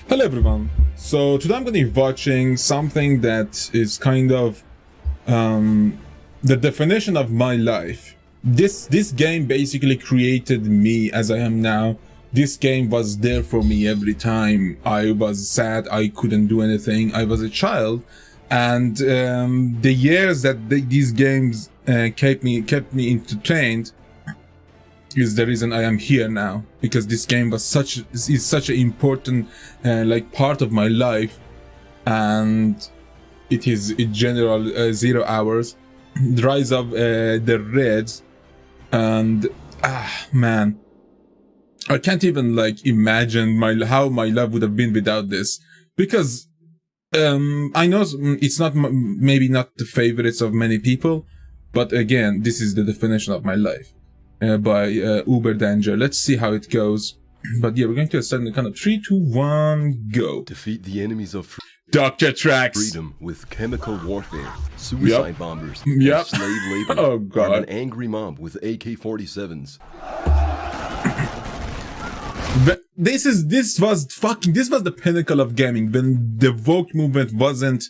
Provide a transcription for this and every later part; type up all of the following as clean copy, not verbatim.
Hello everyone. So today I'm going to be watching something that is kind of the definition of my life. This game basically created me as I am now. This game was there for me every time I was sad, I couldn't do anything. I was a child, and the years that these games kept me entertained is the reason I am here now, because this game was such an important like part of my life, and it is in general 0 hours, the rise of the Reds, and man, I can't even like imagine how my life would have been without this, because I know it's not maybe not the favorites of many people, but again, this is the definition of my life. By Uberdanger. Let's see how it goes. But yeah, we're going to start in the count of 3, 2, 1, go. Defeat the enemies of Dr. Tracks. freedom with chemical warfare, suicide bombers, Yep. slave labor, Oh god. and an angry mob with AK-47s. This was the pinnacle of gaming, when the woke movement wasn't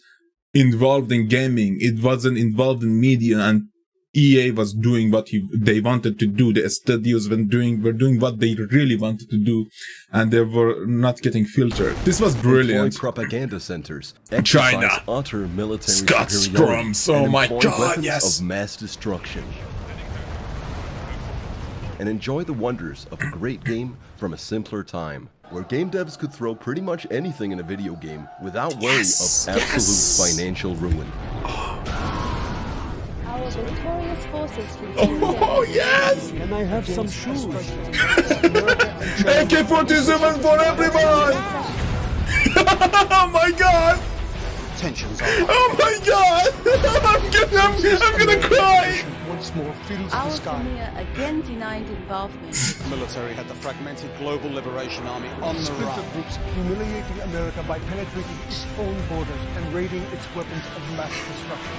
involved in gaming, it wasn't involved in media, and EA was doing what they wanted to do. The studios were doing what they really wanted to do, and they were not getting filtered. This was brilliant. Employ propaganda centers, China, exercise utter military Scott superiority, Strums. Oh and my employ god, weapons yes. of mass destruction. And enjoy the wonders of a great game from a simpler time, where game devs could throw pretty much anything in a video game without worry of absolute financial ruin. Our victorious forces Oh yes! Can I have some shoes? AK-47 for everyone! Oh my god! Tensions Oh my god! I'm gonna cry! once more fills Our the sky. premier again denied involvement. The military had the fragmented Global Liberation Army on the run. Groups humiliating America by penetrating its own borders and raiding its weapons of mass destruction.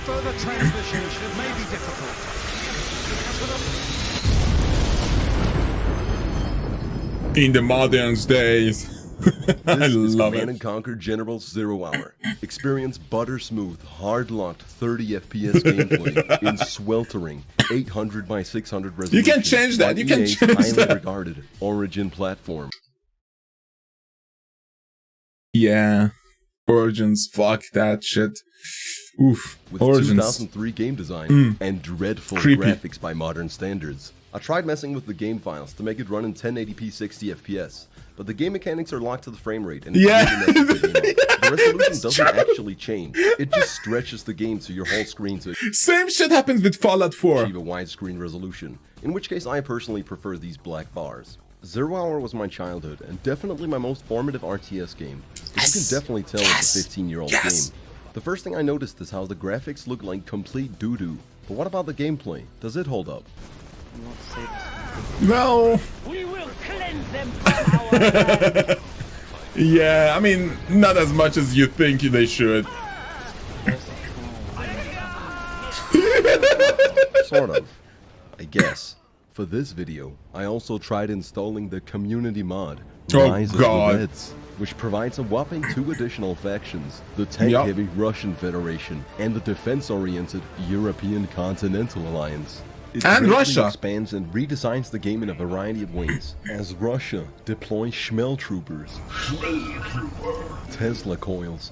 Further transition may be difficult. In the modern days. I This is love Command it. and Conquer General 0 Hour. Experience butter smooth, hard-locked 30 FPS gameplay in sweltering 800 by 600 resolution. You can change that, on you can EA's change highly that. regarded Origin platform. Yeah. Origins, fuck that shit. Oof. With Origins. 2003 game design and dreadful Creepy. graphics by modern standards. I tried messing with the game files to make it run in 1080p 60 FPS, but the game mechanics are locked to the frame rate and it's Yeah. really messy to game. The resolution that's doesn't true. actually change. It just stretches the game to your whole screen to Same shit happens with Fallout 4. achieve a widescreen resolution, in which case I personally prefer these black bars. 0 Hour was my childhood, and definitely my most formative RTS game, but you can definitely tell it's a 15-year-old game. The first thing I noticed is how the graphics look like complete doo-doo, but what about the gameplay? Does it hold up? Well, We will cleanse them from our land. yeah, I mean, not as much as you think they should. Sort of, I guess. For this video, I also tried installing the community mod, Oh, Rise of God. the Reds, which provides a whopping 2 additional factions, the tank-heavy Russian Federation and the defense-oriented European Continental Alliance. It And greatly Russia. expands and redesigns the game in a variety of ways, as Russia deploys Schmell Troopers, Tesla coils,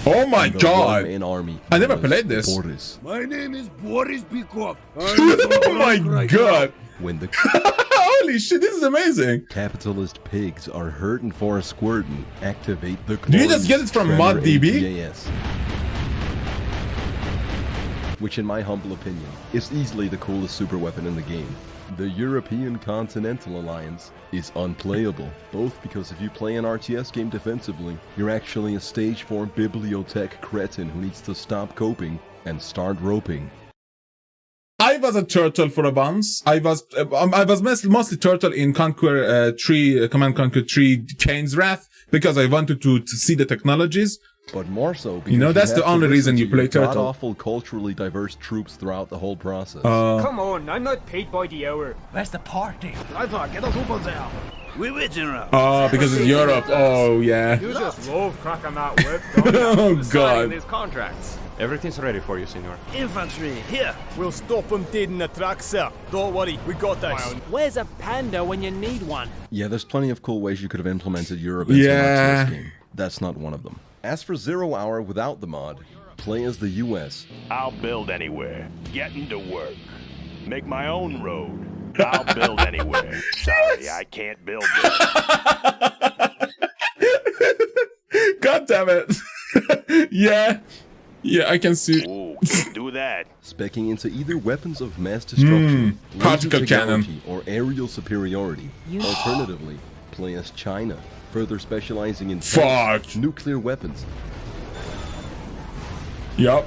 Oh my and the god! one-man army. I never known as played this. Boris. My name is Boris Bykov. Oh my god! When the Holy shit, this is amazing! capitalist pigs are hurting for a squirtin', activate the Do you just get it from Tremor ModDB? APAS. Which in my humble opinion, is easily the coolest super weapon in the game. The European Continental Alliance is unplayable, both because if you play an RTS game defensively, you're actually a stage 4 bibliotech cretin who needs to stop coping and start roping. I was a turtle for a once. I was mostly turtle in Conquer 3, Command Conquer 3 Kane's Wrath, because I wanted to see the technologies. But more so because You know, that's have the to only listen reason you to play your Turtle. god-awful culturally diverse troops throughout the whole process. Come on, I'm not paid by the hour. Where's the party? Driver, get us over there. We with General. Oh, because it's Europe. Oh, yeah. You just love cracking that whip, don't you? Oh, Signing God. these contracts. Everything's ready for you, senor. Infantry, here. We'll stop them dead in the tracks, sir. Don't worry, we got this. Where's a panda when you need one? Yeah, there's plenty of cool ways you could have implemented Europe into Yeah. an RTS game. That's not one of them. As for 0 Hour without the mod, play as the US. I'll build anywhere. Getting to work. Make my own road. I'll build anywhere. Sorry, I can't build it. God damn it. Yeah. Yeah, I can see. Ooh, can't do that. Specking into either weapons of mass destruction, laser particle cannon. technology, or aerial superiority. Alternatively, play as China, further specializing in tanks, Fuck. nuclear weapons, Yup.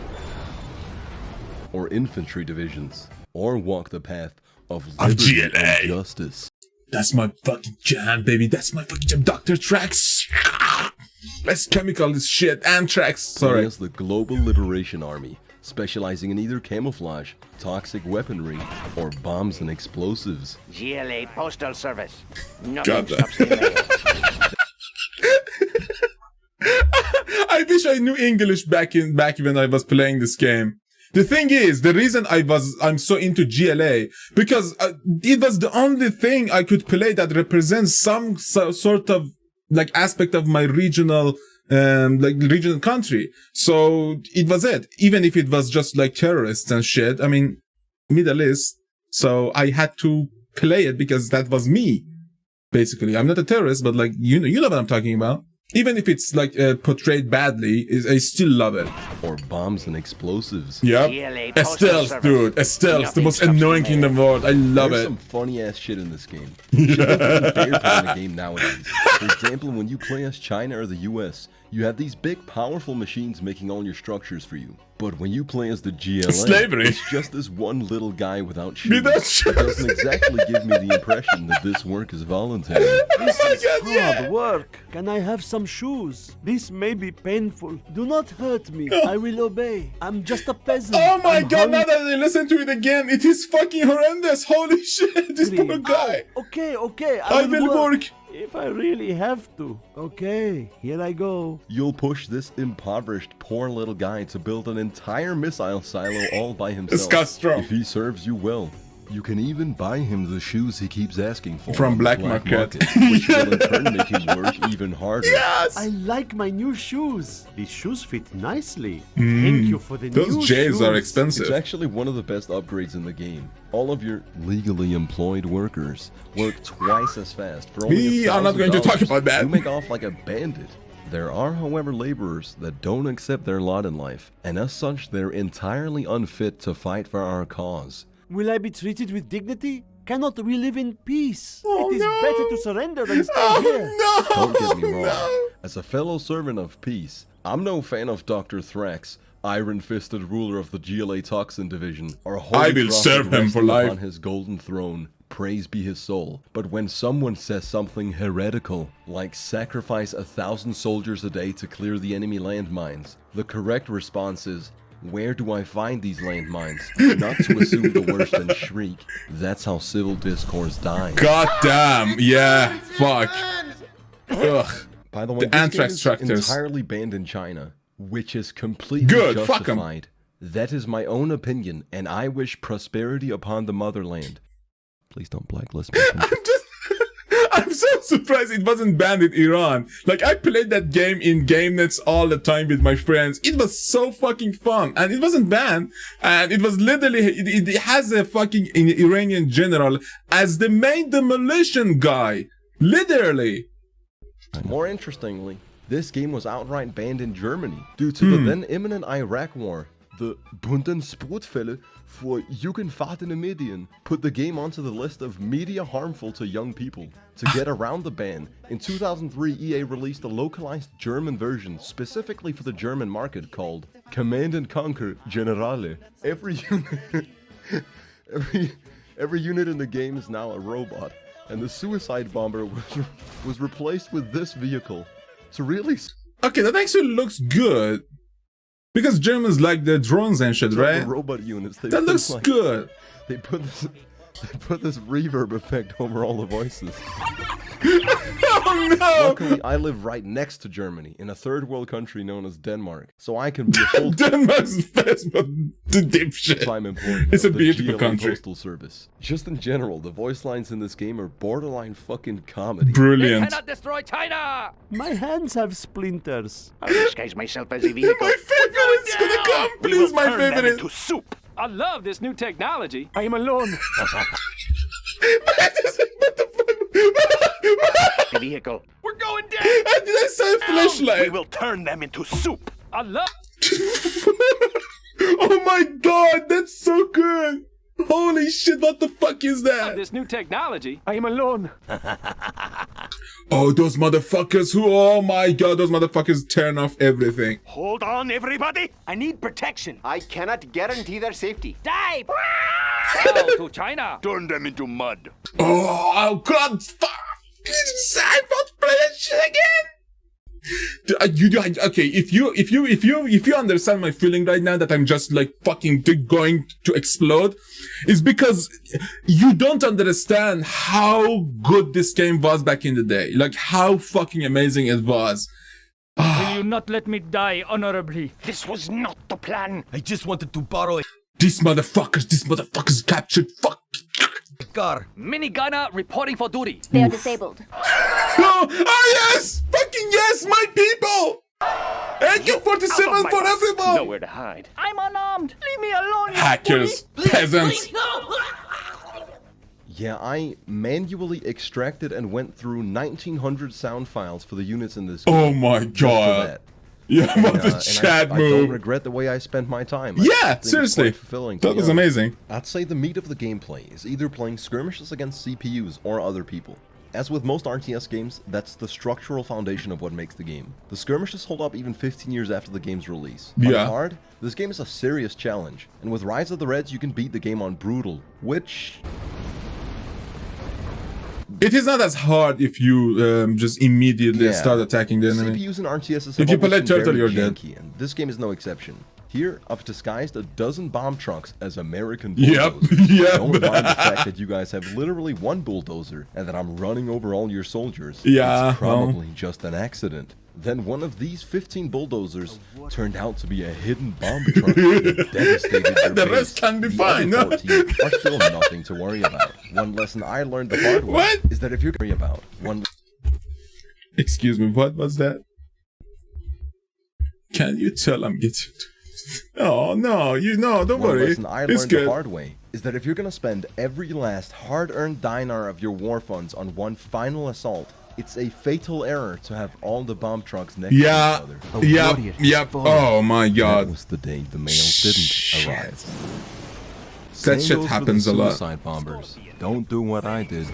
or infantry divisions. Or walk the path of liberty GLA. and justice. That's my fucking jam, baby. That's my fucking jam. Dr. Trax. Let's chemical this shit. Anthrax. Play Sorry. as the Global Liberation Army, specializing in either camouflage, toxic weaponry, or bombs and explosives. GLA Postal Service. God damn. I wish I knew English back when I was playing this game. The thing is, the reason I'm so into GLA, because it was the only thing I could play that represents some sort of like aspect of my regional country. So it was it. Even if it was just like terrorists and shit. I mean, Middle East. So I had to play it because that was me. Basically, I'm not a terrorist, but like, you know what I'm talking about. Even if it's like portrayed badly, I still love it. Or bombs and explosives. Yep. Estelle, dude. Estelle, the most annoying thing in the world. I love There's it. some funny ass shit in this game. You should include fair play in the game nowadays. For example, when you play as China or the US, you have these big, powerful machines making all your structures for you. But when you play as the GLA, Slavery. it's just this one little guy without shoes. Without shoes. It doesn't exactly give me the impression that this work is voluntary. This is God, yeah. hard work. Can I have some shoes? This may be painful. Do not hurt me. I will obey. I'm just a peasant. Oh my I'm god, now hungry. that I listen to it again, it is fucking horrendous. Holy shit, this poor guy. Okay, okay. I will work. If I really have to. Okay, here I go. You'll push this impoverished, poor little guy to build an entire missile silo all by himself. Castro. If he serves you well, you can even buy him the shoes he keeps asking for From on the black market. which will in turn make him work even harder. Yes! I like my new shoes. These shoes fit nicely. Thank you for the new Those shoes. J's are It's expensive. actually one of the best upgrades in the game. All of your legally employed workers work twice as fast for only We are not going to talk $1,000. about that. You make off like a bandit. There are, however, laborers that don't accept their lot in life, and as such, they're entirely unfit to fight for our cause. Will I be treated with dignity? Cannot we live in peace? Oh, it is no. better to surrender than stay here. Don't get me wrong. No. As a fellow servant of peace, I'm no fan of Dr. Thrax, iron-fisted ruler of the GLA Toxin Division, or I holy will prophet serve him for resting life. upon his golden throne. Praise be his soul. But when someone says something heretical, like sacrifice 1,000 soldiers a day to clear the enemy landmines, the correct response is, where do I find these landmines? Not to assume the worst and shriek. That's how civil discourse dies. God damn. Yeah. Fuck. Ugh. By the way, The this anthrax game is tractors. entirely banned in China, which is completely Good, fuck 'em. justified. That is my own opinion, and I wish prosperity upon the motherland. Please don't blacklist me. I'm so surprised it wasn't banned in Iran. Like, I played that game in game nets all the time with my friends. It was so fucking fun. And it wasn't banned. And it was literally, it has a fucking Iranian general as the main demolition guy. Literally. More interestingly, this game was outright banned in Germany due to the then imminent Iraq war. The Bundessportfälle for Jugendfahrende Medien put the game onto the list of media harmful to young people. To get around the ban, in 2003 EA released a localized German version specifically for the German market called Command and Conquer Generale. Every unit in the game is now a robot, and the suicide bomber was replaced with this vehicle. To really Okay, that actually looks good. Because Germans like the drones and shit, the right? robot units, they That put, looks like, good. They put this reverb effect over all the voices. Oh no! Luckily, I live right next to Germany, in a third world country known as Denmark, so I can be a full Denmark's best, but the dipshit. time employee It's a of the beautiful GLA country. Postal Service. Just in general, the voice lines in this game are borderline fucking comedy. Brilliant. Cannot destroy China! My hands have splinters. I'll disguise myself as a vehicle. My favorite is gonna come, We please, will my turn them favorite. into soup. I love this new technology. I am alone. What the fuck? A vehicle. We're going down! Did I say We flashlight? will turn them into soup. I love Oh my god, that's so good! Holy shit, what the fuck is that? this new technology. I am alone. Oh, those motherfuckers who, oh my god, those motherfuckers turn off everything. Hold on, everybody. I need protection. I cannot guarantee their safety. Dive! Hell to China! Turn them into mud. Oh god, fuck! I won't play that shit again! Okay, if you understand my feeling right now that I'm just like fucking going to explode, it's because you don't understand how good this game was back in the day. Like how fucking amazing it was. Will you not let me die honorably? This was not the plan. I just wanted to borrow a These motherfuckers captured fuck. car. Minigunner reporting for duty. They are disabled. Oh yes! Fucking yes, my people! AK-47 for everyone! Nowhere to hide. I'm unarmed. Leave me alone, you Hackers, bully. peasants. Yeah, I manually extracted and went through 1900 sound files for the units in this game. Oh my just for god. that. Yeah, what And, the chat I don't move. regret the way I spent my time. I Yeah, think it's seriously. quite fulfilling, to That be was honest. amazing. I'd say the meat of the gameplay is either playing skirmishes against CPUs or other people. As with most RTS games, that's the structural foundation of what makes the game. The skirmishes hold up even 15 years after the game's release. Yeah. On hard, this game is a serious challenge, and with Rise of the Reds you can beat the game on brutal, which... It is not as hard if you just immediately Yeah. start attacking the enemy. CPUs and RTSs have If you always play been turtle, very you're dead. janky, and this game is no exception. Here, I've disguised a dozen bomb trucks as American Yep, bulldozers. yep. Don't mind the fact that you guys have literally one bulldozer and that I'm running over all your soldiers. Yeah, It's probably just an accident. Then one of these 15 bulldozers turned out to be a hidden bomb truck that devastated their The base. rest can be The fine, other no? 14 are still nothing to worry about. One lesson I learned the hard way What? is that if you're worry about one Excuse me, what was that? Can you tell I'm getting... Oh, no, don't One worry. lesson I It's learned the good. hard way is that if you're gonna spend every last hard-earned dinar of your war funds on one final assault, it's a fatal error to have all the bomb trucks next Yeah, to each other. yep. Oh my That god. was the day the mail didn't arrive. That Same shit goes for happens the a lot. suicide bombers. Don't do what I did.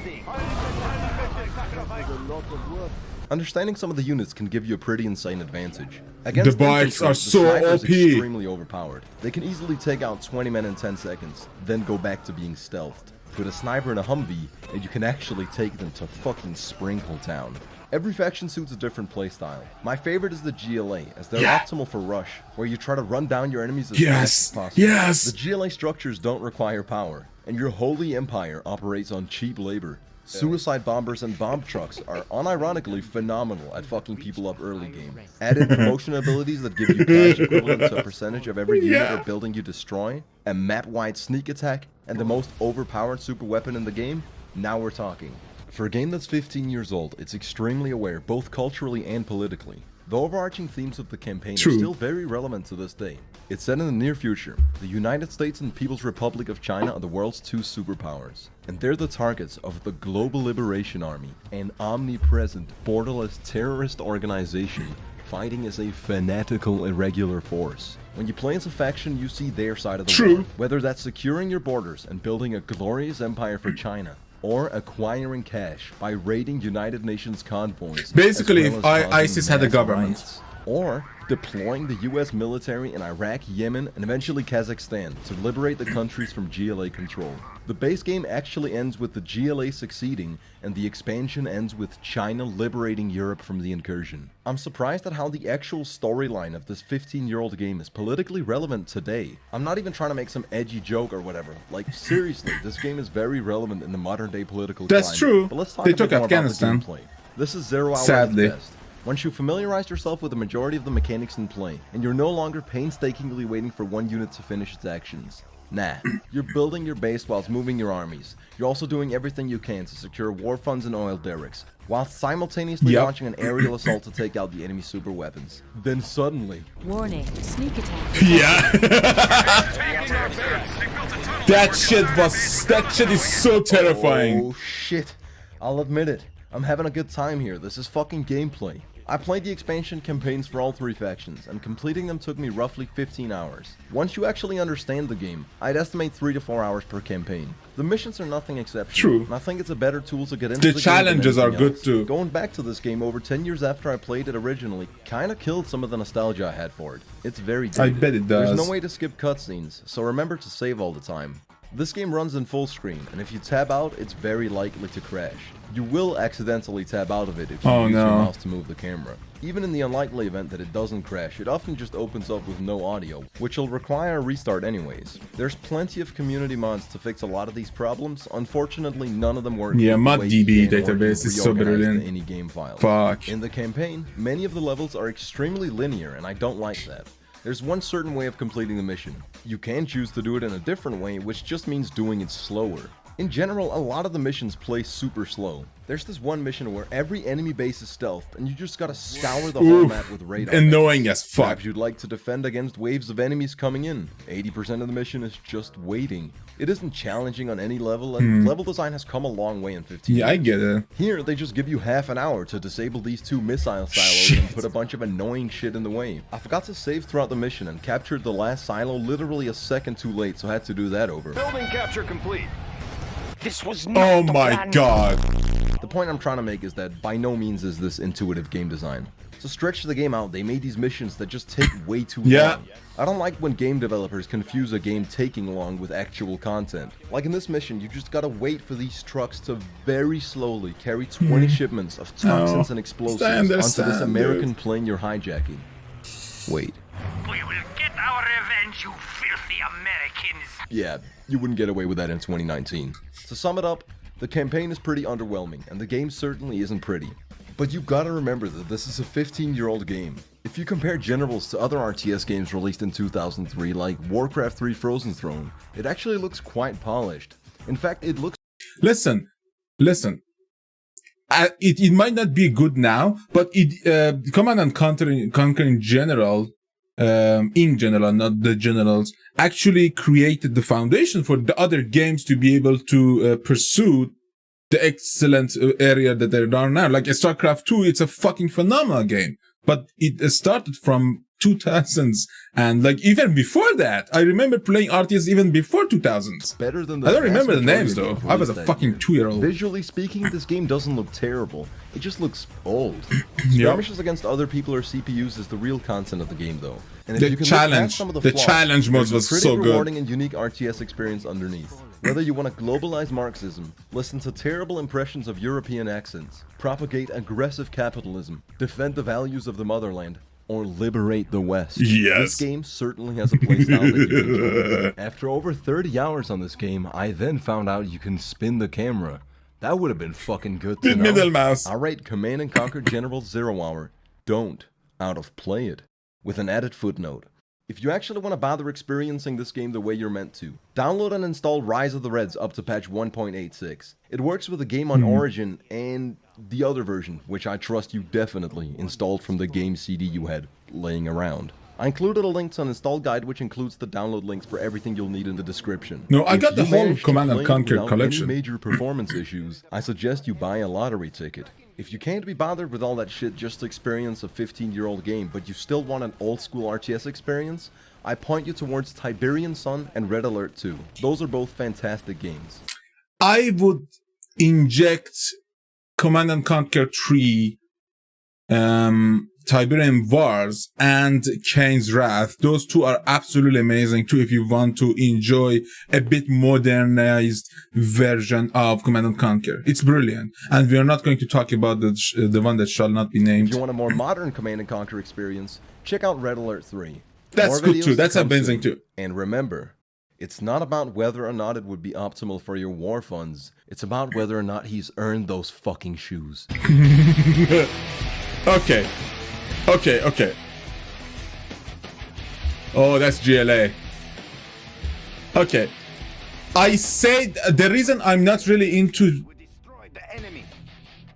Understanding some of the units can give you a pretty insane advantage. Against The bikes infantry, are the so sniper's OP. extremely overpowered. They can easily take out 20 men in 10 seconds, then go back to being stealthed. Put a sniper in a Humvee, and you can actually take them to fucking Sprinkle Town. Every faction suits a different playstyle. My favorite is the GLA, as they're optimal for rush, where you try to run down your enemies as fast as possible. Yes. The GLA structures don't require power, and your holy empire operates on cheap labor. Suicide bombers and bomb trucks are unironically phenomenal at fucking people up early game. Added promotion abilities that give you cash equivalent to a percentage of every unit or building you destroy, a map-wide sneak attack, and the most overpowered super weapon in the game? Now we're talking. For a game that's 15 years old, it's extremely aware, both culturally and politically. The overarching themes of the campaign True. are still very relevant to this day. It's set in the near future. The United States and People's Republic of China are the world's two superpowers, and they're the targets of the Global Liberation Army, an omnipresent, borderless terrorist organization fighting as a fanatical, irregular force. When you play as a faction, you see their side of the True. war, whether that's securing your borders and building a glorious empire for China, or acquiring cash by raiding United Nations convoys. Basically, as if well as causing ISIS had a mass government. riots. or deploying the US military in Iraq, Yemen, and eventually Kazakhstan to liberate the countries from GLA control. The base game actually ends with the GLA succeeding, and the expansion ends with China liberating Europe from the incursion. I'm surprised at how the actual storyline of this 15-year-old game is politically relevant today. I'm not even trying to make some edgy joke or whatever. Like, seriously, this game is very relevant in the modern day political climate. That's true. But let's talk They a bit took more Afghanistan. about the gameplay. This is 0 hour Sadly. at best. Once you familiarize yourself with the majority of the mechanics in play, and you're no longer painstakingly waiting for one unit to finish its actions. Nah, you're building your base whilst moving your armies. You're also doing everything you can to secure war funds and oil derricks, whilst simultaneously launching an aerial assault to take out the enemy super weapons. Then suddenly... Warning, sneak attack. Yeah. That shit is so terrifying. Oh shit. I'll admit it. I'm having a good time here. This is fucking gameplay. I played the expansion campaigns for all 3 factions, and completing them took me roughly 15 hours. Once you actually understand the game, I'd estimate 3 to 4 hours per campaign. The missions are nothing exceptional. True. And I think it's a better tool to get into the game challenges than are anything good else. too. Going back to this game over 10 years after I played it originally kinda killed some of the nostalgia I had for it. It's very dated. I bet it does. There's no way to skip cutscenes, so remember to save all the time. This game runs in full screen, and if you tab out, it's very likely to crash. You will accidentally tab out of it if you use your mouse to move the camera. Even in the unlikely event that it doesn't crash, it often just opens up with no audio, which will require a restart anyways. There's plenty of community mods to fix a lot of these problems. Unfortunately, none of them work. Yeah, with the way you ModDB can or database can is so reorganize brilliant. the in-game files. Fuck. In the campaign, many of the levels are extremely linear, and I don't like that. There's one certain way of completing the mission. You can choose to do it in a different way, which just means doing it slower. In general, a lot of the missions play super slow. There's this one mission where every enemy base is stealthed, and you just gotta scour the whole map with radar. Annoying as fuck. Perhaps you'd like to defend against waves of enemies coming in. 80% of the mission is just waiting. It isn't challenging on any level, and level design has come a long way in 15 Yeah, years. I get it. Here, they just give you half an hour to disable these 2 missile silos and put a bunch of annoying shit in the way. I forgot to save throughout the mission and captured the last silo literally a second too late, so I had to do that over. Building capture complete. This was not Oh the my plan. god. The point I'm trying to make is that by no means is this intuitive game design. To stretch the game out, they made these missions that just take way too long. I don't like when game developers confuse a game taking long with actual content. Like in this mission, you just gotta wait for these trucks to very slowly carry 20 shipments of toxins and explosives onto this American plane you're hijacking. Wait. We will get our revenge, you filthy Americans. Yeah, you wouldn't get away with that in 2019. To sum it up, the campaign is pretty underwhelming, and the game certainly isn't pretty. But you gotta remember that this is a 15-year-old game. If you compare Generals to other RTS games released in 2003 like Warcraft 3 Frozen Throne, it actually looks quite polished. In fact, it looks... Listen. It might not be good now, but Command and Conquer in general, not the generals, actually created the foundation for the other games to be able to pursue the excellent area that they're on now. Like StarCraft 2, it's a fucking phenomenal game, but it started from 2000s, and like even before that, I remember playing RTS even before 2000s. better than the I don't vast remember the majority names of though. games I was a released that fucking year. 2-year-old. Visually speaking, this game doesn't look terrible. It just looks old. Skirmishes against other people or CPUs is the real content of the game though. And if The you can challenge- look past some of the the flaws, challenge mode there's a was pretty so good. rewarding and unique RTS experience underneath. Whether you want to globalize Marxism, listen to terrible impressions of European accents, propagate aggressive capitalism, defend the values of the motherland, or liberate the West. Yes. This game certainly has a playstyle that you can enjoy. After over 30 hours on this game, I then found out you can spin the camera. That would have been fucking good to The know. middle mouse. I rate Command and Conquer General 0 Hour. Don't out of play it. With an added footnote. If you actually want to bother experiencing this game the way you're meant to, download and install Rise of the Reds up to patch 1.86. It works with the game on Origin and the other version, which I trust you definitely installed from the game CD you had laying around. I included a link to an install guide which includes the download links for everything you'll need in the description. No, I If got the you whole manage to Command and play Conquer without collection. Any major performance issues, I suggest you buy a lottery ticket. If you can't be bothered with all that shit just to experience a 15-year-old game, but you still want an old-school RTS experience, I point you towards Tiberian Sun and Red Alert 2. Those are both fantastic games. I would inject Command and Conquer 3 Tiberian Wars and Kane's Wrath. Those two are absolutely amazing too if you want to enjoy a bit modernized version of Command & Conquer. It's brilliant. And we are not going to talk about the one that shall not be named. If you want a more modern Command & Conquer experience, check out Red Alert 3. That's good too. That's amazing too. And remember, it's not about whether or not it would be optimal for your war funds. It's about whether or not he's earned those fucking shoes. Okay. Oh, that's GLA. Okay. I said the reason I'm not really into...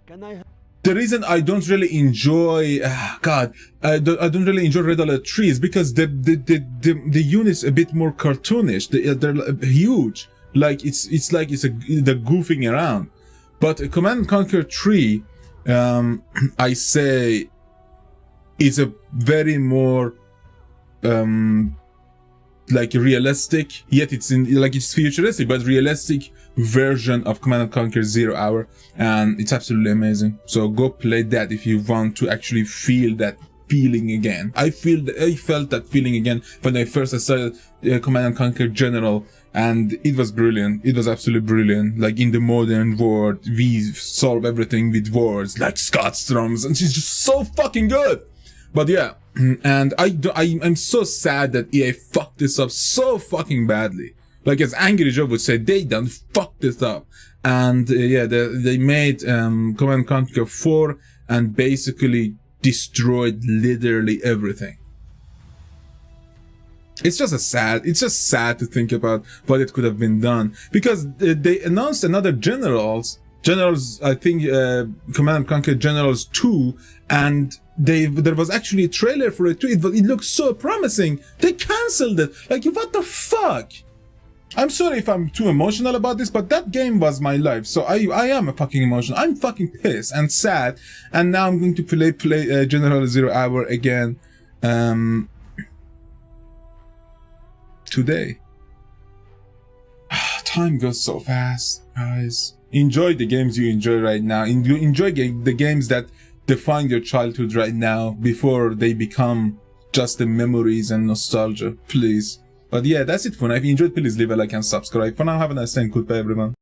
Can I... The reason I don't really enjoy, I don't really enjoy Red Alert 3 is because the unit's a bit more cartoonish. They're huge, like it's like they're goofing around. But Command & Conquer 3, I say, is a very more like realistic, yet it's futuristic, but realistic version of Command & Conquer 0 Hour, and it's absolutely amazing. So go play that if you want to actually feel that feeling again. I felt that feeling again when I first started Command & Conquer General, and it was brilliant. It was absolutely brilliant. Like in the modern world, we solve everything with words like Scottstrums, and she's just so fucking good. But yeah, and I'm so sad that EA fucked this up so fucking badly. Like as Angry Joe would say, they done fucked this up. And yeah, they made Command & Conquer 4 and basically destroyed literally everything. It's just sad to think about what it could have been done, because they announced another Generals, I think Command & Conquer Generals 2, and there was actually a trailer for it too. It looked so promising. They cancelled it. Like, what the fuck? I'm sorry if I'm too emotional about this, but that game was my life, so I am a fucking emotional. I'm fucking pissed and sad, and now I'm going to play General 0 Hour again today. Time goes so fast, guys. Enjoy the games you enjoy right now. Enjoy the games that define your childhood right now before they become just the memories and nostalgia, please. But yeah, that's it for now. If you enjoyed, please leave a like and subscribe. For now, have a nice day and goodbye, everyone.